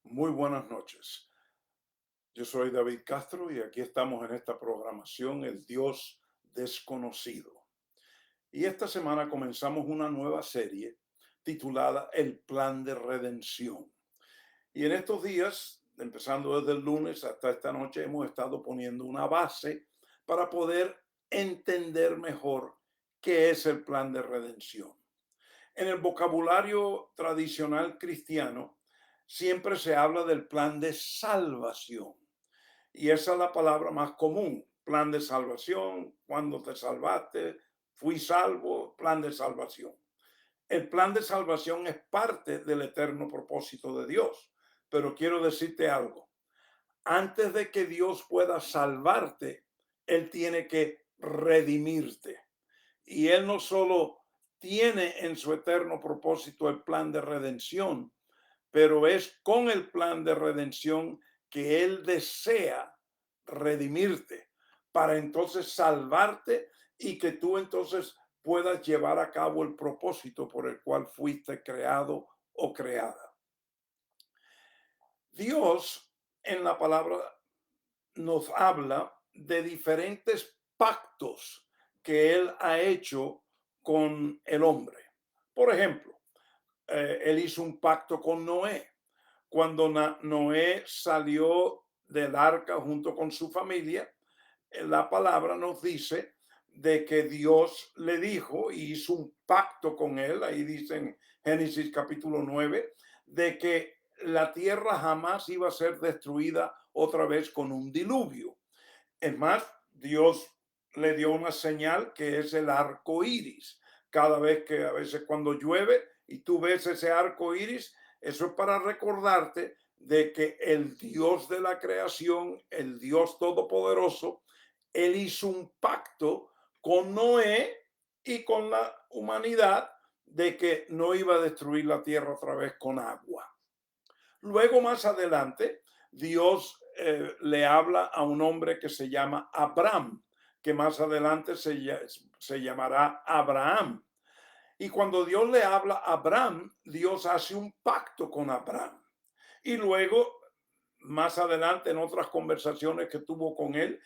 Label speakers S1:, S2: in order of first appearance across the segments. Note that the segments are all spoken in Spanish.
S1: Muy buenas noches. Yo soy David Castro y aquí estamos en esta programación, El Dios Desconocido. Y esta semana comenzamos una nueva serie titulada El Plan de Redención. Y en estos días, empezando desde el lunes hasta esta noche, hemos estado poniendo una base para poder entender mejor qué es el plan de redención. En el vocabulario tradicional cristiano siempre se habla del plan de salvación y esa es la palabra más común, plan de salvación, cuando te salvaste, fui salvo, plan de salvación. El plan de salvación es parte del eterno propósito de Dios, pero quiero decirte algo, antes de que Dios pueda salvarte, Él tiene que redimirte. Y Él no solo tiene en su eterno propósito el plan de redención, pero es con el plan de redención que Él desea redimirte para entonces salvarte y que tú entonces puedas llevar a cabo el propósito por el cual fuiste creado o creada. Dios en la palabra nos habla de diferentes pactos que Él ha hecho con el hombre. Por ejemplo, Él hizo un pacto con Noé. Cuando Noé salió del arca junto con su familia, la palabra nos dice de que Dios le dijo y hizo un pacto con él, ahí dice en Génesis capítulo 9, de que la tierra jamás iba a ser destruida otra vez con un diluvio. Es más, Dios le dio una señal que es el arco iris. Cada vez que a veces cuando llueve y tú ves ese arco iris, eso es para recordarte de que el Dios de la creación, el Dios todopoderoso, Él hizo un pacto con Noé y con la humanidad de que no iba a destruir la tierra otra vez con agua. Luego, más adelante, Dios le habla a un hombre que se llama Abraham, que más adelante se llamará Abraham. Y cuando Dios le habla a Abraham, Dios hace un pacto con Abraham. Y luego, más adelante, en otras conversaciones que tuvo con él,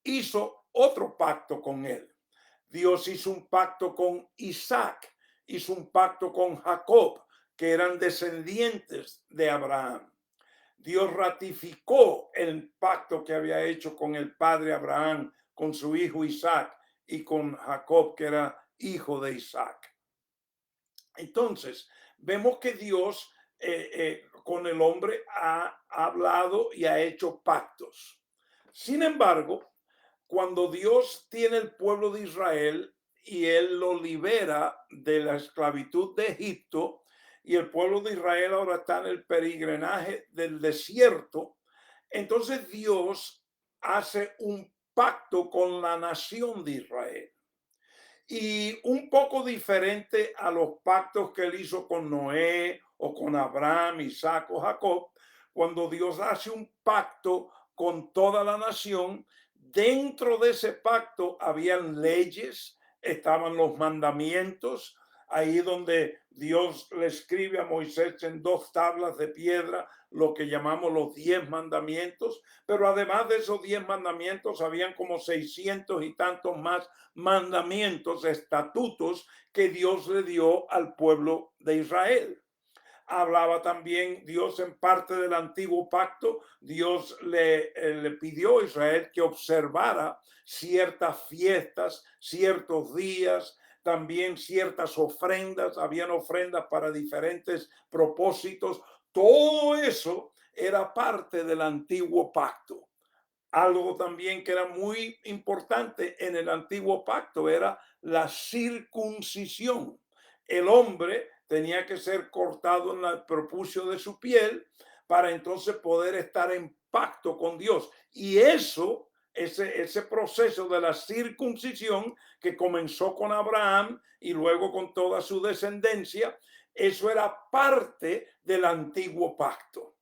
S1: hizo otro pacto con él. Dios hizo un pacto con Isaac, hizo un pacto con Jacob, que eran descendientes de Abraham. Dios ratificó el pacto que había hecho con el padre Abraham, con su hijo Isaac y con Jacob, que era hijo de Isaac. Entonces, vemos que Dios con el hombre ha hablado y ha hecho pactos. Sin embargo, cuando Dios tiene el pueblo de Israel y él lo libera de la esclavitud de Egipto, y el pueblo de Israel ahora está en el peregrinaje del desierto, entonces Dios hace un pacto con la nación de Israel. Y un poco diferente a los pactos que él hizo con Noé o con Abraham, Isaac o Jacob, cuando Dios hace un pacto con toda la nación, dentro de ese pacto habían leyes, estaban los mandamientos, ahí donde Dios le escribe a Moisés en dos tablas de piedra lo que llamamos los 10 mandamientos, pero además de esos 10 mandamientos habían como 600 y tantos más mandamientos, estatutos que Dios le dio al pueblo de Israel. Hablaba también Dios en parte del antiguo pacto, Dios le pidió a Israel que observara ciertas fiestas, ciertos días, también ciertas ofrendas, habían ofrendas para diferentes propósitos, todo eso era parte del antiguo pacto. Algo también que era muy importante en el antiguo pacto era la circuncisión. El hombre tenía que ser cortado en el prepucio de su piel para entonces poder estar en pacto con Dios. Y eso, ese proceso de la circuncisión que comenzó con Abraham y luego con toda su descendencia, eso era parte del antiguo pacto.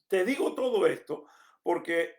S1: Te digo todo esto porque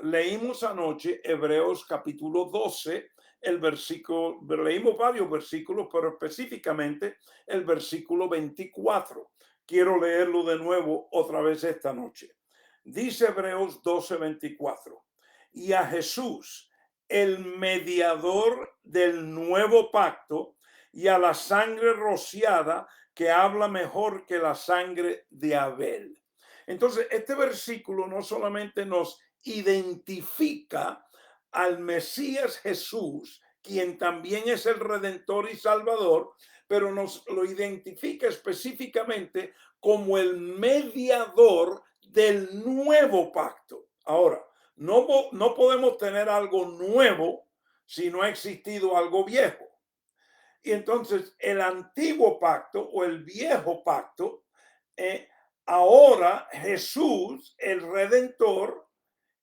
S1: leímos anoche Hebreos capítulo 12, el versículo, leímos varios versículos, pero específicamente el versículo 24, quiero leerlo de nuevo otra vez esta noche. Dice Hebreos 12:24, y a Jesús, el mediador del nuevo pacto, y a la sangre rociada que habla mejor que la sangre de Abel. Entonces, este versículo no solamente nos identifica al Mesías Jesús, quien también es el Redentor y Salvador, pero nos lo identifica específicamente como el mediador del nuevo pacto. Ahora, no podemos tener algo nuevo si no ha existido algo viejo. Y entonces el antiguo pacto o el viejo pacto, ahora Jesús, el Redentor,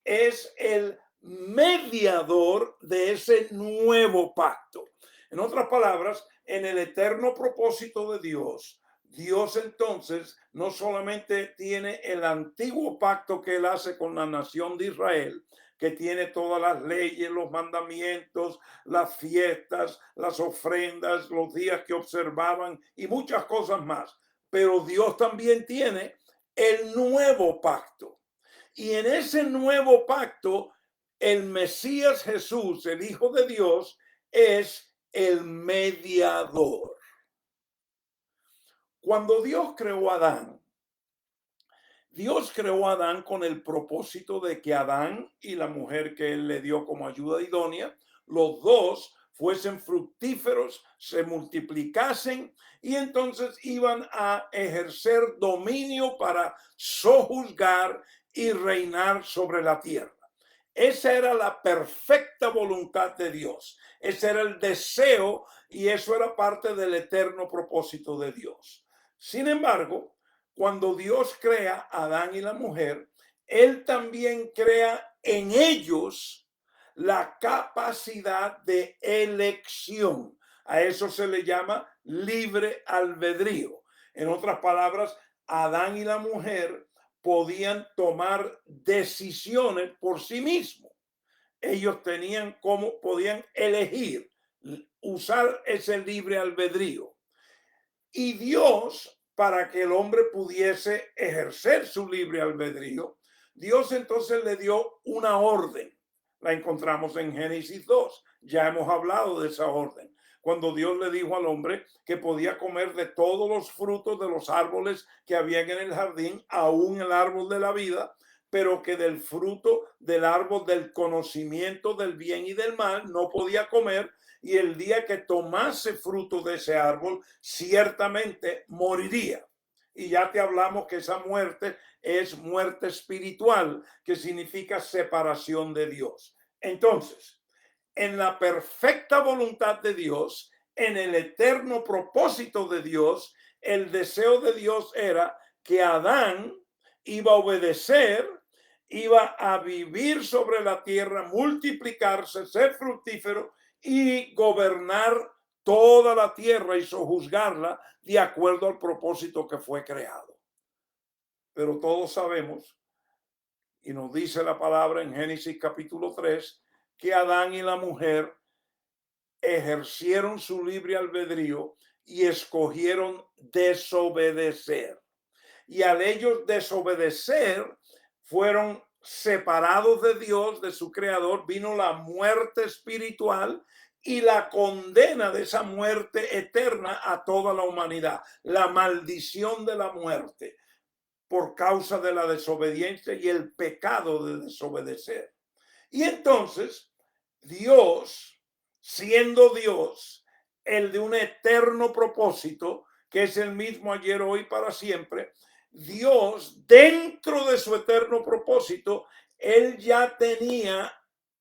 S1: es el mediador de ese nuevo pacto. En otras palabras, en el eterno propósito de Dios, Dios entonces no solamente tiene el antiguo pacto que él hace con la nación de Israel, que tiene todas las leyes, los mandamientos, las fiestas, las ofrendas, los días que observaban y muchas cosas más. Pero Dios también tiene el nuevo pacto. Y en ese nuevo pacto, el Mesías Jesús, el Hijo de Dios, es el mediador. Cuando Dios creó a Adán, Dios creó a Adán con el propósito de que Adán y la mujer que él le dio como ayuda idónea, los dos fuesen fructíferos, se multiplicasen y entonces iban a ejercer dominio para sojuzgar y reinar sobre la tierra. Esa era la perfecta voluntad de Dios. Ese era el deseo y eso era parte del eterno propósito de Dios. Sin embargo, cuando Dios crea a Adán y la mujer, Él también crea en ellos la capacidad de elección. A eso se le llama libre albedrío. En otras palabras, Adán y la mujer podían tomar decisiones por sí mismos. Ellos tenían como, podían elegir, usar ese libre albedrío. Y Dios, para que el hombre pudiese ejercer su libre albedrío, Dios entonces le dio una orden. La encontramos en Génesis 2. Ya hemos hablado de esa orden. Cuando Dios le dijo al hombre que podía comer de todos los frutos de los árboles que habían en el jardín, aún el árbol de la vida, pero que del fruto del árbol del conocimiento del bien y del mal no podía comer, y el día que tomase fruto de ese árbol, ciertamente moriría. Y ya te hablamos que esa muerte es muerte espiritual, que significa separación de Dios. Entonces, en la perfecta voluntad de Dios, en el eterno propósito de Dios, el deseo de Dios era que Adán iba a obedecer, iba a vivir sobre la tierra, multiplicarse, ser fructífero y gobernar toda la tierra y sojuzgarla de acuerdo al propósito que fue creado. Pero todos sabemos, y nos dice la palabra en Génesis capítulo 3, que Adán y la mujer ejercieron su libre albedrío y escogieron desobedecer. Y al ellos desobedecer, fueron separados de Dios, de su creador, vino la muerte espiritual y la condena de esa muerte eterna a toda la humanidad, la maldición de la muerte por causa de la desobediencia y el pecado de desobedecer. Y entonces Dios, siendo Dios, el de un eterno propósito, que es el mismo ayer, hoy, para siempre, Dios, dentro de su eterno propósito, él ya tenía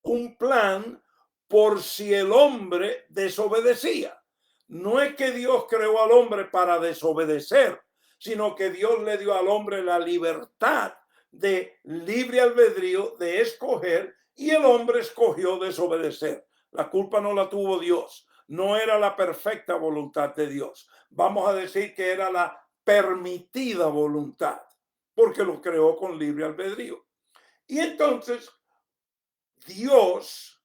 S1: un plan por si el hombre desobedecía. No es que Dios creó al hombre para desobedecer, sino que Dios le dio al hombre la libertad de libre albedrío, de escoger, y el hombre escogió desobedecer. La culpa no la tuvo Dios, no era la perfecta voluntad de Dios. Vamos a decir que era la permitida voluntad, porque lo creó con libre albedrío. Y entonces Dios,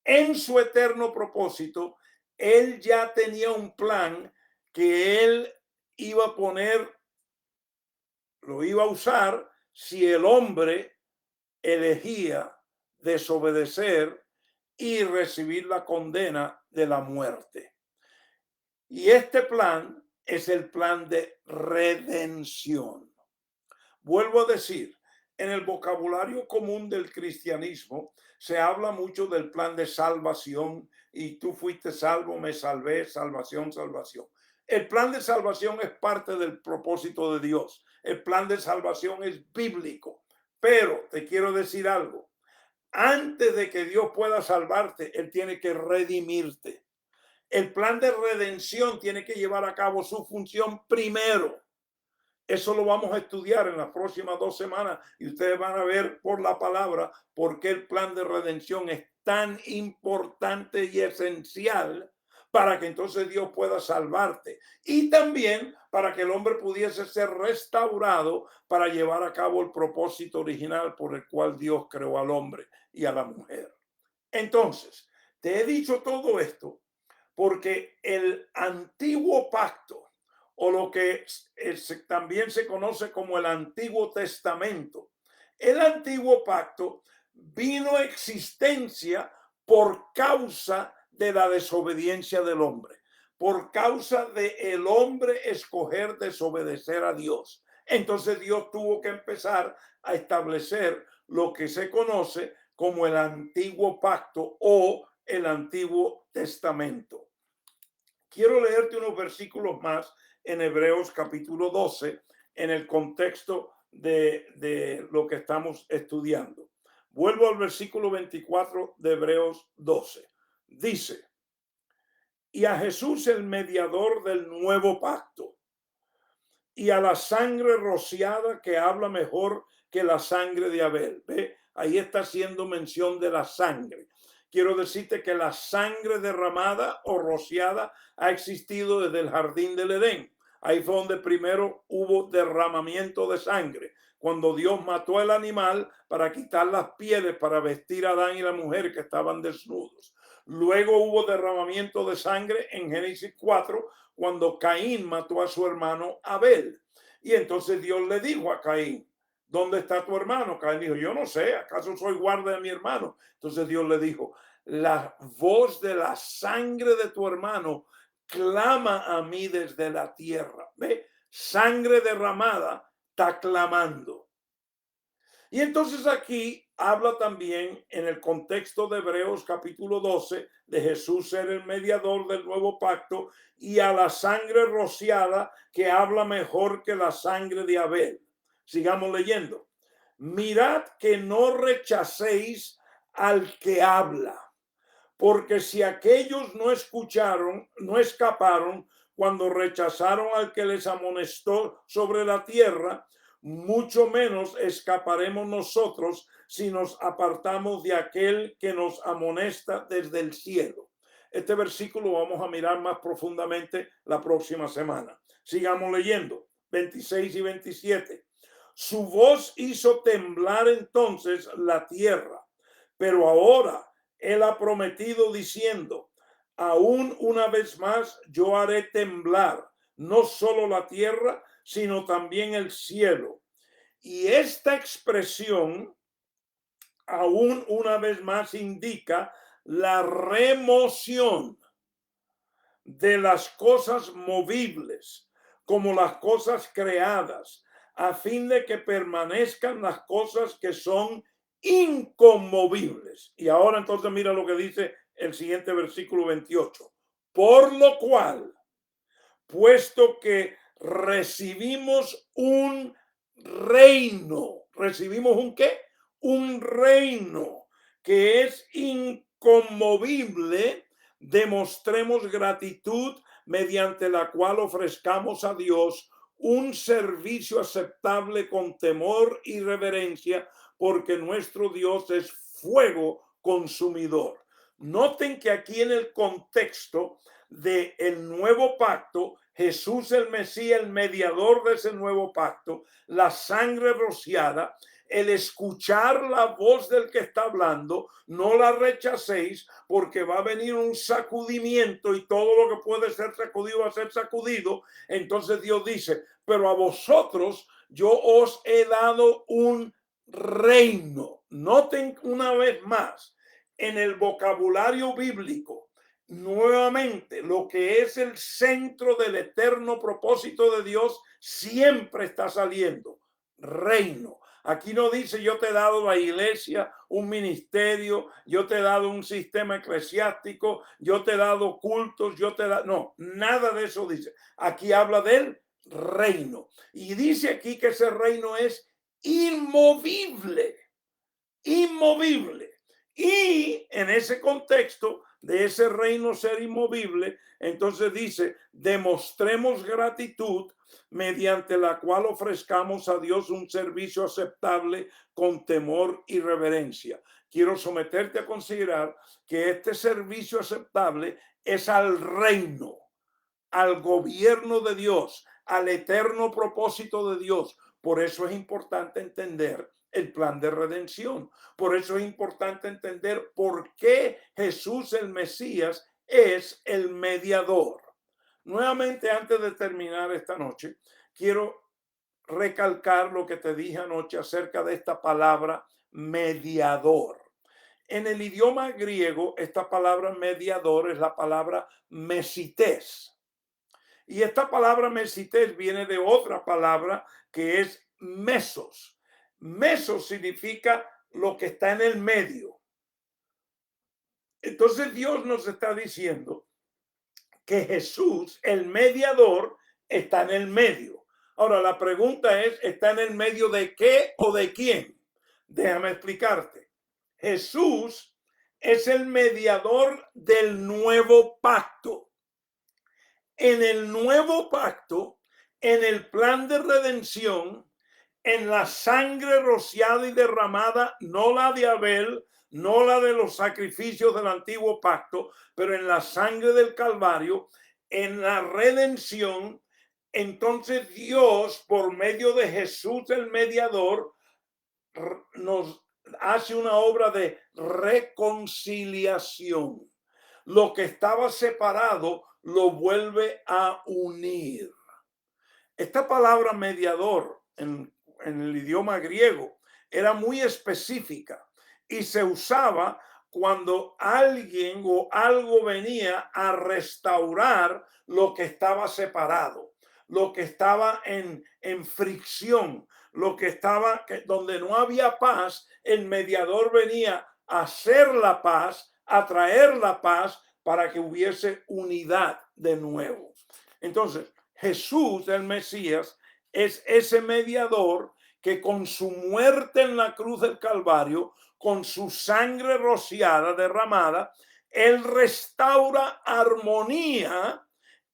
S1: en su eterno propósito, él ya tenía un plan que él iba a poner lo iba a usar si el hombre elegía desobedecer y recibir la condena de la muerte. Y este plan es el plan de redención. Vuelvo a decir, en el vocabulario común del cristianismo se habla mucho del plan de salvación y tú fuiste salvo, me salvé, salvación, salvación. El plan de salvación es parte del propósito de Dios. El plan de salvación es bíblico. Pero te quiero decir algo. Antes de que Dios pueda salvarte, Él tiene que redimirte. El plan de redención tiene que llevar a cabo su función primero. Eso lo vamos a estudiar en las próximas 2 semanas y ustedes van a ver por la palabra por qué el plan de redención es tan importante y esencial para que entonces Dios pueda salvarte y también para que el hombre pudiese ser restaurado para llevar a cabo el propósito original por el cual Dios creó al hombre y a la mujer. Entonces, te he dicho todo esto porque el antiguo pacto o lo que también se conoce como el Antiguo Testamento. El Antiguo Pacto vino a existencia por causa de la desobediencia del hombre, por causa de el hombre escoger desobedecer a Dios. Entonces Dios tuvo que empezar a establecer lo que se conoce como el Antiguo Pacto o el Antiguo Testamento. Quiero leerte unos versículos más en Hebreos capítulo 12 en el contexto de lo que estamos estudiando. Vuelvo al versículo 24 de Hebreos 12. Dice, y a Jesús el mediador del nuevo pacto y a la sangre rociada que habla mejor que la sangre de Abel. ¿Ve? Ahí está haciendo mención de la sangre. Quiero decirte que la sangre derramada o rociada ha existido desde el jardín del Edén. Ahí fue donde primero hubo derramamiento de sangre, cuando Dios mató al animal para quitar las pieles para vestir a Adán y la mujer que estaban desnudos. Luego hubo derramamiento de sangre en Génesis 4, cuando Caín mató a su hermano Abel. Y entonces Dios le dijo a Caín, ¿dónde está tu hermano? Caín dijo, yo no sé, ¿acaso soy guarda de mi hermano? Entonces Dios le dijo, la voz de la sangre de tu hermano clama a mí desde la tierra. ¿Ve? Sangre derramada está clamando. Y entonces aquí habla también en el contexto de Hebreos capítulo 12 de Jesús ser el mediador del nuevo pacto y a la sangre rociada que habla mejor que la sangre de Abel. Sigamos leyendo. Mirad que no rechacéis al que habla, porque si aquellos no escucharon, no escaparon cuando rechazaron al que les amonestó sobre la tierra, mucho menos escaparemos nosotros si nos apartamos de aquel que nos amonesta desde el cielo. Este versículo vamos a mirar más profundamente la próxima semana. Sigamos leyendo, 26 y 27. Su voz hizo temblar entonces la tierra, pero ahora Él ha prometido diciendo, aún una vez más yo haré temblar no solo la tierra, sino también el cielo. Y esta expresión, aún una vez más, indica la remoción de las cosas movibles como las cosas creadas, a fin de que permanezcan las cosas que son inconmovibles. Y ahora entonces mira lo que dice el siguiente versículo 28. Por lo cual, puesto que recibimos un reino, ¿recibimos un qué? Un reino que es inconmovible, demostremos gratitud mediante la cual ofrezcamos a Dios un servicio aceptable con temor y reverencia, porque nuestro Dios es fuego consumidor. Noten que aquí en el contexto del nuevo pacto, Jesús el Mesías, el mediador de ese nuevo pacto, la sangre rociada, el escuchar la voz del que está hablando, no la rechacéis, porque va a venir un sacudimiento y todo lo que puede ser sacudido va a ser sacudido. Entonces Dios dice, pero a vosotros yo os he dado un reino. Noten una vez más, en el vocabulario bíblico, nuevamente, lo que es el centro del eterno propósito de Dios siempre está saliendo. Reino. Aquí no dice yo te he dado la iglesia, un ministerio, yo te he dado un sistema eclesiástico, yo te he dado cultos, yo te he dado... No, nada de eso dice. Aquí habla del reino. Y dice aquí que ese reino es inmovible, inmovible. Y en ese contexto de ese reino ser inmovible, entonces dice, demostremos gratitud mediante la cual ofrezcamos a Dios un servicio aceptable con temor y reverencia. Quiero someterte a considerar que este servicio aceptable es al reino, al gobierno de Dios, al eterno propósito de Dios. Por eso es importante entender el plan de redención. Por eso es importante entender por qué Jesús el Mesías es el mediador. Nuevamente, antes de terminar esta noche, quiero recalcar lo que te dije anoche acerca de esta palabra mediador. En el idioma griego, esta palabra mediador es la palabra mesites. Y esta palabra mesites viene de otra palabra que es mesos. Mesos significa lo que está en el medio. Entonces Dios nos está diciendo que Jesús, el mediador, está en el medio. Ahora, la pregunta es, ¿está en el medio de qué o de quién? Déjame explicarte. Jesús es el mediador del nuevo pacto. En el nuevo pacto, en el plan de redención, en la sangre rociada y derramada, no la de Abel, no la de los sacrificios del antiguo pacto, pero en la sangre del Calvario, en la redención, entonces Dios, por medio de Jesús el mediador, nos hace una obra de reconciliación. Lo que estaba separado lo vuelve a unir. Esta palabra mediador en el idioma griego era muy específica y se usaba cuando alguien o algo venía a restaurar lo que estaba separado, lo que estaba en fricción, lo que estaba donde no había paz. El mediador venía a hacer la paz, a traer la paz para que hubiese unidad de nuevo. Entonces, Jesús, el Mesías, es ese mediador que con su muerte en la cruz del Calvario, con su sangre rociada, derramada, él restaura armonía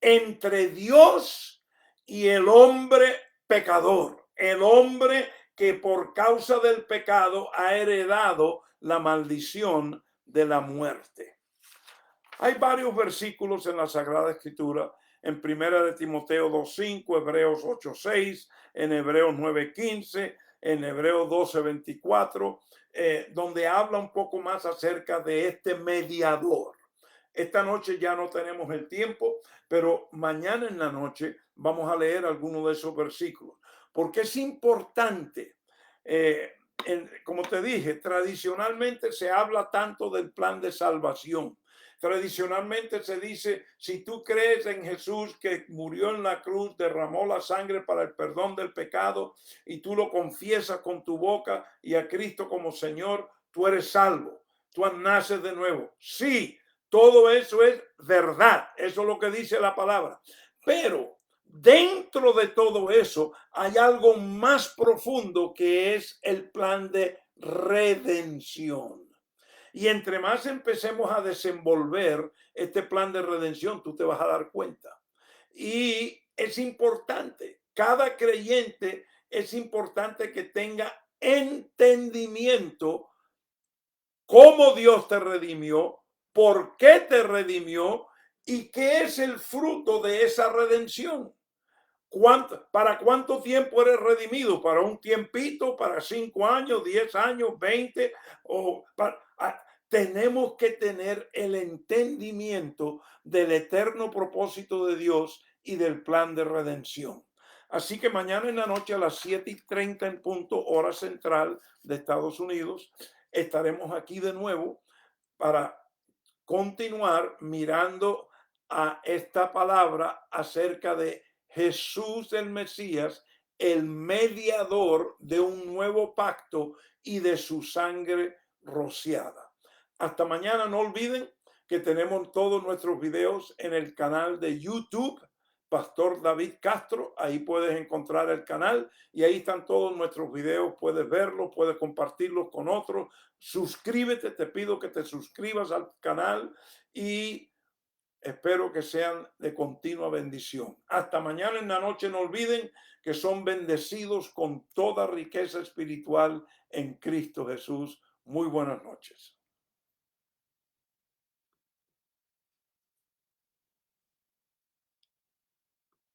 S1: entre Dios y el hombre pecador, el hombre que por causa del pecado ha heredado la maldición de la muerte. Hay varios versículos en la Sagrada Escritura, en Primera de Timoteo 2:5, Hebreos 8:6, en Hebreos 9:15, en Hebreos 12:24, donde habla un poco más acerca de este mediador. Esta noche ya no tenemos el tiempo, pero mañana en la noche vamos a leer algunos de esos versículos, porque es importante. Como te dije, tradicionalmente se habla tanto del plan de salvación. Tradicionalmente se dice, si tú crees en Jesús que murió en la cruz, derramó la sangre para el perdón del pecado y tú lo confiesas con tu boca y a Cristo como Señor, tú eres salvo, tú naces de nuevo. Sí, todo eso es verdad, eso es lo que dice la palabra. Pero dentro de todo eso hay algo más profundo que es el plan de redención. Y entre más empecemos a desenvolver este plan de redención, tú te vas a dar cuenta. Y es importante, cada creyente es importante que tenga entendimiento cómo Dios te redimió, por qué te redimió y qué es el fruto de esa redención. ¿Para cuánto tiempo eres redimido? ¿Para un tiempito? ¿Para 5 años, 10 años, 20? Tenemos que tener el entendimiento del eterno propósito de Dios y del plan de redención. Así que mañana en la noche a las 7:30 en punto, hora central de Estados Unidos, estaremos aquí de nuevo para continuar mirando a esta palabra acerca de Jesús el Mesías, el mediador de un nuevo pacto y de su sangre rociada. Hasta mañana, no olviden que tenemos todos nuestros videos en el canal de YouTube, Pastor David Castro. Ahí puedes encontrar el canal y ahí están todos nuestros videos. Puedes verlos, puedes compartirlos con otros. Suscríbete, te pido que te suscribas al canal y espero que sean de continua bendición. Hasta mañana en la noche, no olviden que son bendecidos con toda riqueza espiritual en Cristo Jesús. Muy buenas noches.